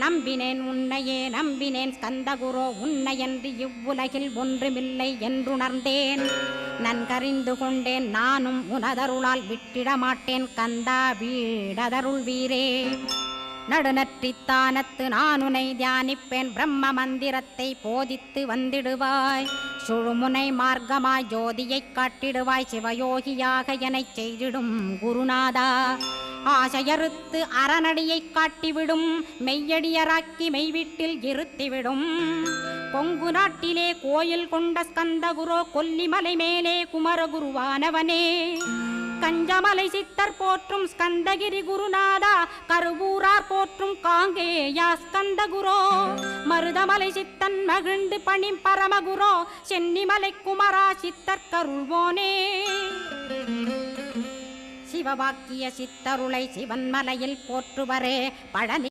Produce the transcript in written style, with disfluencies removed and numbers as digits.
நம்பினேன் உன்னையே நம்பினேன் ஸ்கந்தகுரோ உன்னையன்றி இவ்வுலகில் ஒன்றுமில்லை என்றுணர்ந்தேன் நன்கறிந்து கொண்டேன் நானும் உனதருளால் விட்டிட மாட்டேன் கந்தா வீடதருள் வீரே நடுநற்றித்தானத்து நான் உனை தியானிப்பேன் பிரம்ம மந்திரத்தை போதித்து வந்திடுவாய் சுழுமுனை மார்க்கமாய் ஜோதியைக் காட்டிடுவாய் சிவயோகியாக எனச் செய்திடும் குருநாதா ஆசையறுத்து அறநடியைக் காட்டிவிடும் மெய்யடியராக்கி மெய்வீட்டில் இருத்திவிடும் கொங்கு நாட்டிலே கோயில் கொண்ட ஸ்கந்தகுரோ கொல்லிமலை மேலே குமரகுருவானவனே கஞ்சமலை சித்தர் போற்றும் ஸ்கந்தகிரி குருநாதா கருவூரார் போற்றும் காங்கேயா ஸ்கந்தகுரோ மருதமலை சித்தன் மகிழ்ந்து பணி பரமகுரோ சென்னிமலை குமரா சித்தர் கருள்வோனே சிவவாக்கிய சித்தருளை சிவன்மலையில் போற்றுவரே பழனி